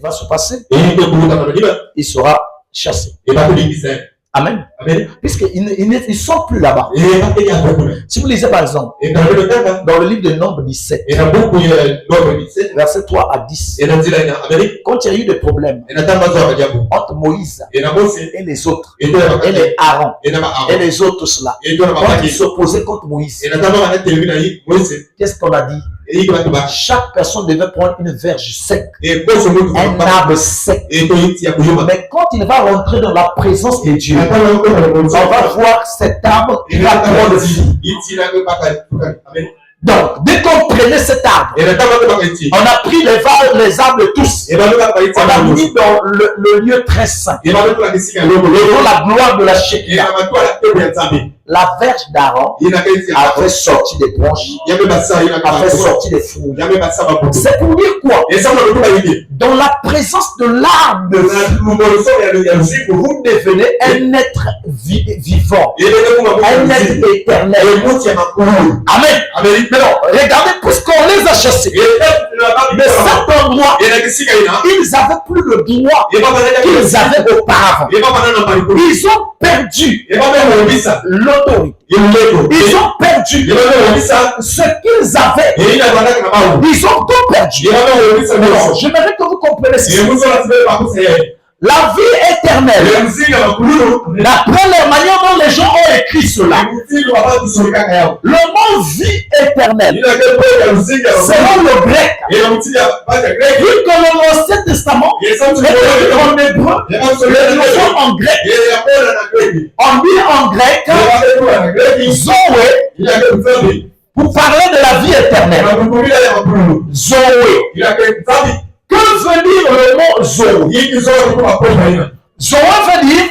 va se passer. Il sera chassé. Amen. Puisqu'ils ne sont plus là-bas. Si vous lisez par exemple, dans le livre de Nombre 17, verset 3 à 10, quand il y a eu des problèmes entre Moïse et les autres, et les Aaron, et les autres, tous là, quand ils s'opposaient contre Moïse, qu'est-ce qu'on a dit? Chaque personne devait prendre une verge sec, un arbre sec. Mais quand il va rentrer dans la présence de Dieu, on va voir cet arbre qui va prendre vie. Donc, dès qu'on prenait cet arbre, on a pris les arbres tous. On a mis dans le lieu très saint, devant la gloire de la Shekinah. La verge d'Aaron a fait sortir des branches, a fait sortir des fruits. C'est pour dire quoi? Dans la présence de l'arbre de vie, vous devenez un être vivant, un être éternel. Amen. Mais non, regardez, puisqu'on les a chassés, mais cet endroit, ils n'avaient plus le droit qu'ils avaient auparavant. Ils ont perdu l'autorité. Ils ont perdu ce qu'ils avaient. Ils ont tout perdu. J'aimerais que vous compreniez ça. La vie éternelle, d'après la manière dont les gens ont écrit cela, le mot vie éternelle, selon le grec, vu que l'Ancien Testament est en hébreu, le mot en grec, on dit en grec, Zoé, pour parler de la vie éternelle. Zoé. Que veut dire le mot Zoé? Zoé veut dire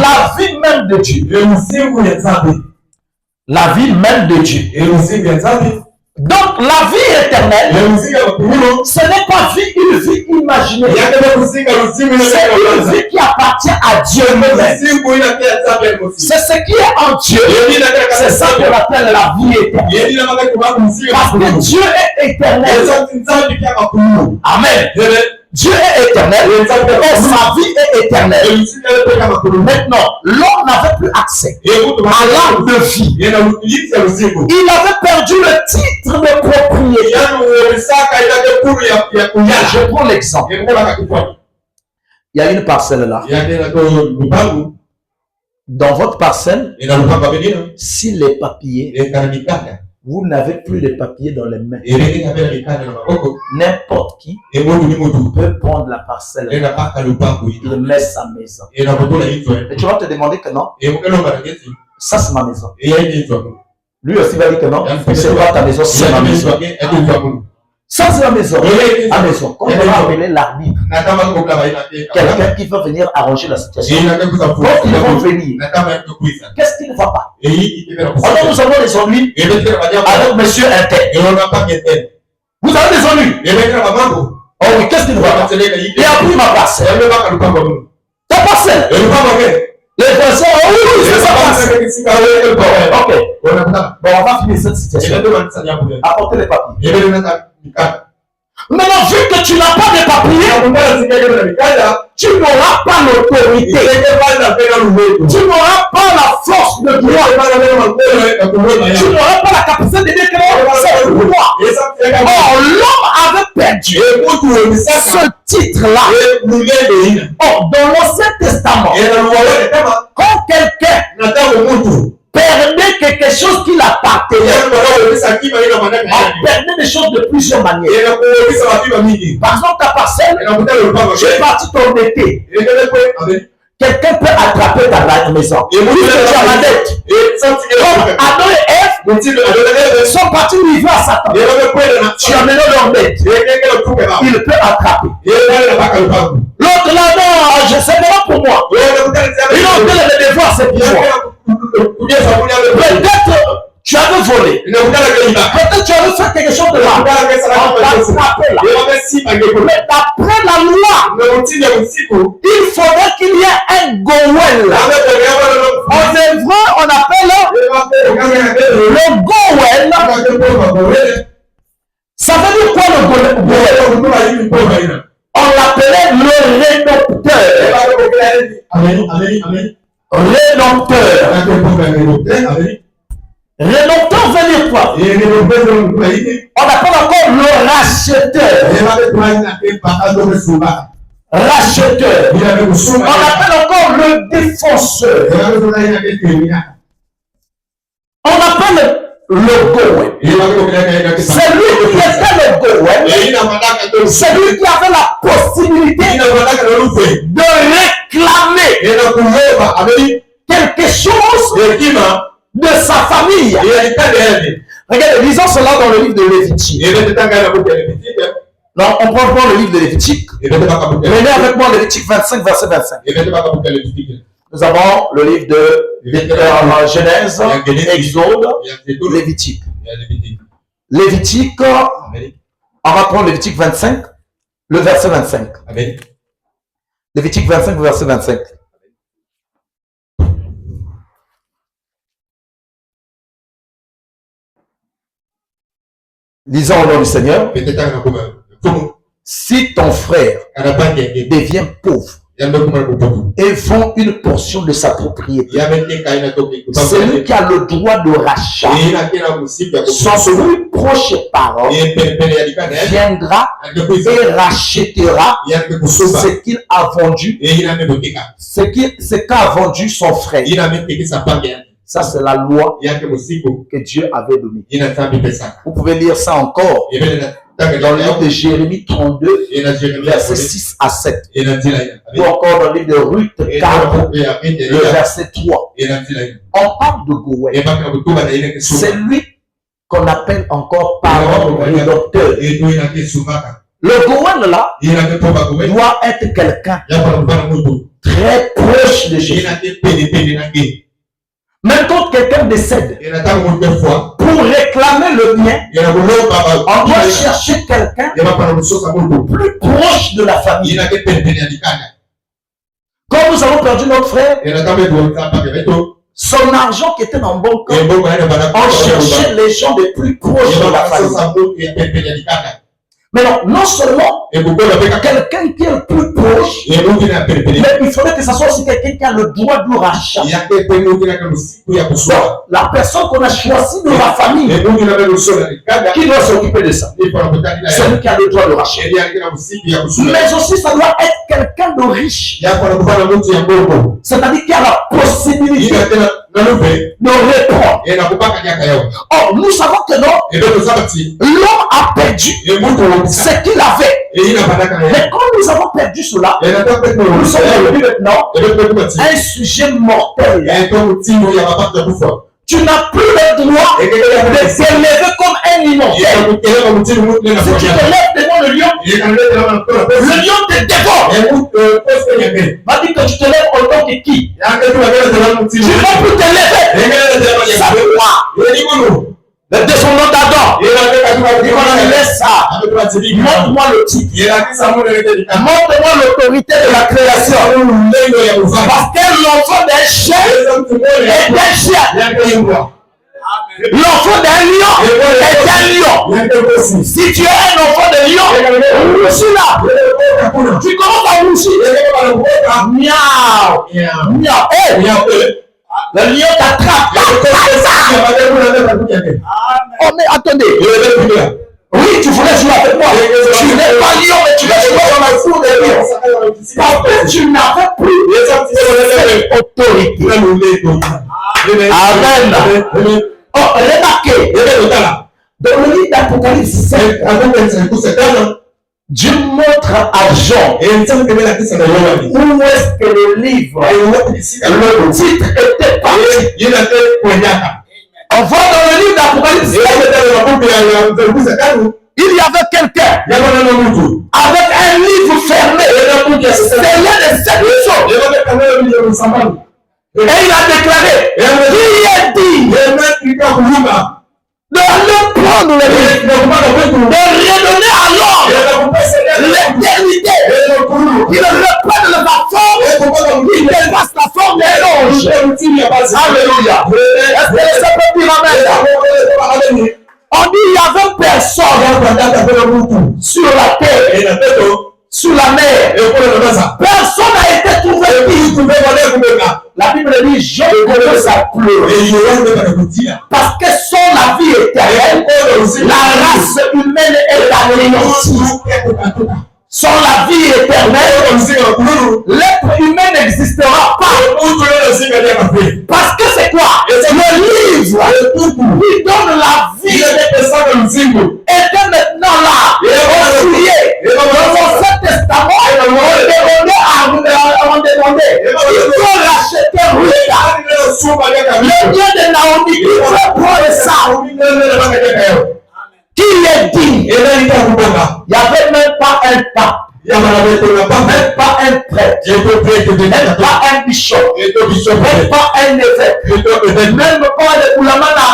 la vie même de Dieu. La vie même de Dieu. Donc la vie éternelle, ce n'est pas une vie imaginée. C'est une vie qui appartient à Dieu lui-même. C'est ce qui est en Dieu. C'est ça qu'on appelle la vie éternelle. Parce que Dieu est éternel. Amen. Dieu est éternel et sa vie est éternelle. Maintenant, l'homme n'avait plus accès à l'arbre de vie. Il avait perdu le titre de propriété. Je prends l'exemple. Il y a une parcelle là. Dans votre parcelle, si les papiers, vous n'avez plus les papiers dans les mains, n'importe qui peut prendre la parcelle, il met sa maison. Et tu vas te demander que non, ça c'est ma maison. Lui aussi va dire que non, c'est pas ta maison, c'est ma maison. Ça c'est la maison. La maison. Quand on va appeler l'arbitre, quelqu'un qui va venir arranger la situation, quand ils vont venir, qu'est-ce qui ne va pas? Alors nous avons des ennuis avec monsieur Intel. Vous avez des ennuis? Oh oui, qu'est-ce qui ne va pas? Il a pris ma parcelle. Ta parcelle. Les voisins, oh oui, c'est sa parcelle. Ok. Bon, on va finir cette situation. Apportez les papiers. Maintenant, vu que tu n'as pas de papiers, tu n'auras pas l'autorité. Tu n'auras pas la force de droit. Tu n'auras pas la capacité de dire que c'est le droit. Or, l'homme avait perdu ce titre-là. Or, dans l'Ancien Testament, quand quelqu'un perdait quelque chose qui l'appartenait, on perdait des choses de plusieurs manières. Par exemple, ta parcelle, tu es parti t'embêter. Quelqu'un peut attraper ta maison. Et tu as la dette. Comme Adam et Ève sont partis vivre à Satan. Tu as mené leur dette. Il peut attraper. L'autre là, non, je sais pas pour moi. Il a le devoir, c'est pour moi. Peut-être tu avais volé. Peut-être tu avais fait quelque chose de mal. On t'a attrapé là. Mais d'après la loi, il faudrait qu'il y ait un goël. En hébreu, on appelle le goël. Ça veut dire quoi le goël? l'appelait le rédempteur. Amen, amen, amen. Rédempteur. Rédempteur veut dire quoi? On appelle encore le racheteur. Racheteur. On appelle encore le défenseur. On appelle le Goé. C'est lui qui était le Goé. C'est lui qui avait la possibilité de réclamer quelque chose de sa famille. Regardez, lisons cela dans le livre de Lévitique. Non, on prend le livre de Lévitique. Prenez avec moi Lévitique 25, verset 25. Nous avons le livre de Genèse, Exode, Lévitique. Lévitique, on va prendre Lévitique 25, le verset 25. Lévitique 25, verset 25. Lisons au nom du Seigneur. Si ton frère devient pauvre et vend une portion de sa propriété, celui qui a le droit de rachat, son plus proche parent viendra et rachètera ce qu'il a vendu, ce qu'a vendu son frère. Ça, c'est la loi que Dieu avait donnée. Vous pouvez lire ça encore dans le livre de Jérémie 32, verset 6 à 7. Ou encore dans le livre de Ruth 4, le verset 3. On parle de Goé. C'est lui qu'on appelle encore parent rédempteur. Le Goé là doit être quelqu'un très proche de Jésus. Même quand quelqu'un décède, pour réclamer le bien, on doit chercher quelqu'un plus proche de la famille. Quand nous avons perdu notre frère, son argent qui était dans le bon compte, on cherchait les gens les plus proches de la famille. Mais non seulement quelqu'un qui est le plus proche, mais il faudrait que ce soit aussi quelqu'un qui a le droit de rachat. La personne qu'on a choisie de la famille, qui doit s'occuper de ça, c'est lui qui a le droit de rachat. Mais aussi, ça doit être quelqu'un de riche. C'est-à-dire qui a la possibilité de répondre. Or, nous savons que non, l'homme a perdu ce qu'il avait. Mais quand nous avons perdu cela, nous sommes devenus maintenant un sujet mortel. Tu n'as plus le droit de t'élever comme un immortel. Si tu te lèves devant le lion te dévore. Va dire que tu te lèves au nom de qui? Tu ne vas plus te lever. Ça veut quoi? Le descendant d'Adam. Il laisse ça. Montre-moi le titre. Montre-moi l'autorité de la création. Parce que l'enfant d'un chien est un chien. L'enfant d'un lion est un lion. Si tu es un enfant de lion, rougis là. Tu commences à rougir. Miaou. Miaou. Le lion t'attrape. Oh mais attendez. Oui, tu voulais jouer avec moi. Tu n'es pas lion, mais tu vas jouer dans la cour des lions. Parce que tu n'avais plus autorité. Amen. Oh, remarquez. Dans le livre d'Apocalypse 7, Dieu montre à Jean où est-ce que le livre, le titre était parti. On voit dans le livre d'Apocalypse, il y avait quelqu'un avec un livre fermé, scellé de 7 choses. Et il a déclaré, qui est dit de le prendre le livre, de redonner à l'homme l'éternité, il reprenne la forme, il dépasse la forme des anges. Alléluia. Est-ce que les saints peuvent dire amen? On dit il y avait personne sur la terre sous la mer. Personne n'a été trouvé vivant. La Bible dit, Job commence à pleurer. Parce que sans la vie éternelle, la race humaine est anéantie. Sans la vie éternelle, l'être humain n'existera pas. Parce que c'est quoi? Le livre lui donne la vie. Était maintenant là, fouillé. Dans l'Ancien Testament, on demandait, il faut racheter Ruth. Le Dieu de Naomi, il faut prendre ça. Qui est digne? Il n'y avait même pas un pape. Il n'y avait même pas un prêtre, même pas un bishop, même pas un évêque, même pas le Koulamana,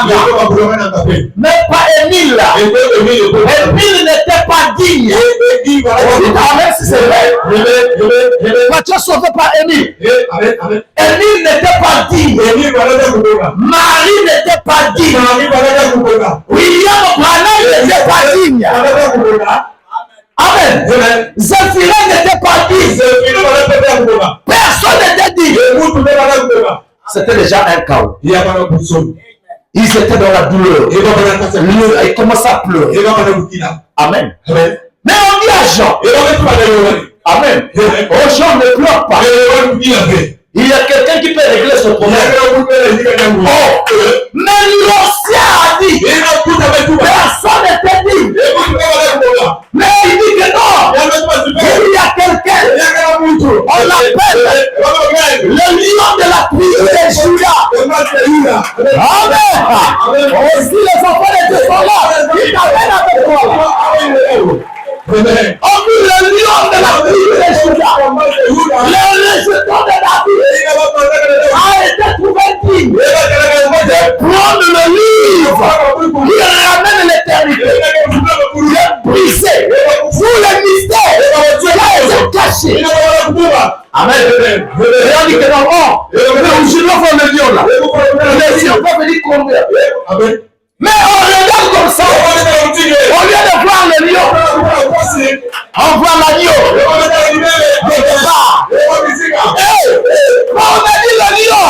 même pas Émile. Émile n'était pas digne. Même si c'est vrai. Matthieu sauvé par Émile. Émile n'était pas digne. Marie n'était pas digne. William Branham n'était pas digne. Amen. Zéphirine n'était pas digne. Personne n'était digne. C'était déjà un chaos. Ils étaient dans la douleur. Ils commençaient à pleurer. Amen. Mais on dit à Jean. Amen. Oh, Jean ne pleure pas. Il y a quelqu'un qui peut régler ce problème. Oh, mais l'ancien a dit, personne n'était digne. Mais il dit que non, il y a quelqu'un, on l'appelle le lion de la tribu de Juda. Amen. Aussi les enfants de Dieu sont là, ils t'amènent avec toi. On dit le lion de la tribu de Juda, le rejeton de David a été trouvé digne de prendre le livre qui ramène l'éternité, de briser tous les mystères qui a été caché. Amen. Et on dit que non, le lion le lion là, les lions peuvent venir combien? Mais on regarde comme ça, au lieu de voir le lion, on voit l'agneau. On a dit le lion,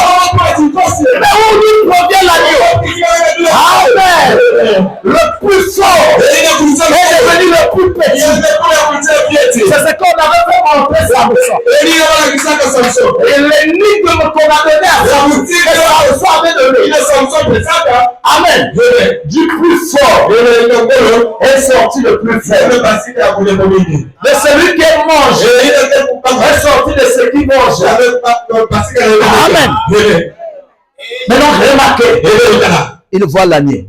mais où lui provient l'agneau? Amen. Le plus fort est devenu le plus petit. C'est ce qu'on avait fait montrer Samson. Et l'énigme qu'on a donné à Samson, Samson avait donné. Amen. Du plus fort est sorti le plus faible. De celui qui mange est sorti de ce qui mange. Amen. Maintenant, remarquez, il voit l'agneau.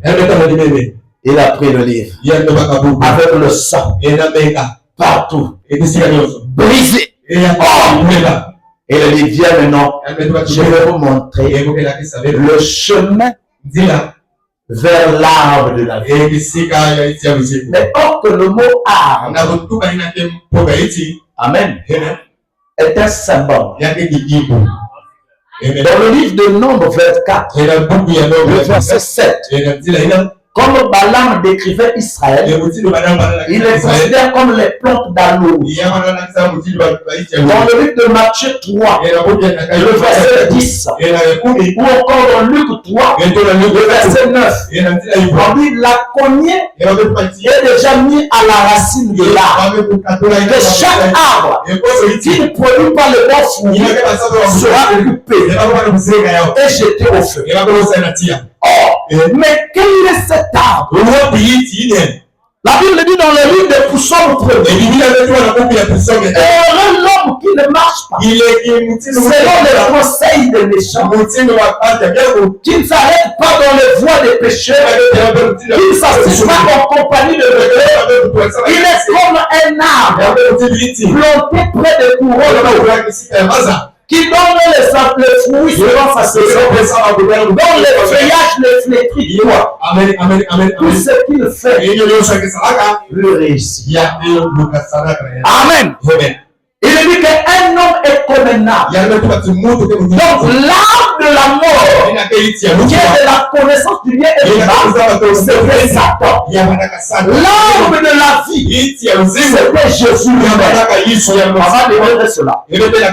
Il a pris le livre avec le sang partout, brisé. Et il dit, viens maintenant, je vais vous montrer le chemin vers l'arbre de la vie. Mais or que le mot arbre, amen, est un symbole. Dans le livre de Nombre 24, le verset 7, comme Balaam décrivait Israël, il les considère comme les plantes d'anneau. Dans le livre de Matthieu 3, le verset 10, ou encore dans Luc 3, le verset 9, on dit la cognée est déjà mis à la racine de l'arbre. Que chaque arbre qui ne produit pas le bon fruit sera coupé et jeté au feu. Oh, mais quel est cet arbre? La Bible dit dans le livre des Psaumes, heureux l'homme qui ne marche pas selon les conseils des méchants, qui ne s'arrête pas dans les voies des pécheurs, qui ne s'assied pas en compagnie de voleurs. Il est comme un arbre planté près des couronnes qui donne les fruits selon sa saison, dont les feuillages ne flétrit pas. Amen, amen, amen. Tout ce qu'il fait, le réussit. Amen. Il dit qu'un homme est comme un arbre. Donc l'arbre de de la mort, qui est de la connaissance du bien et du mal, c'était Satan. L'arme de la vie, c'était Jésus lui-même. On va démontrer cela.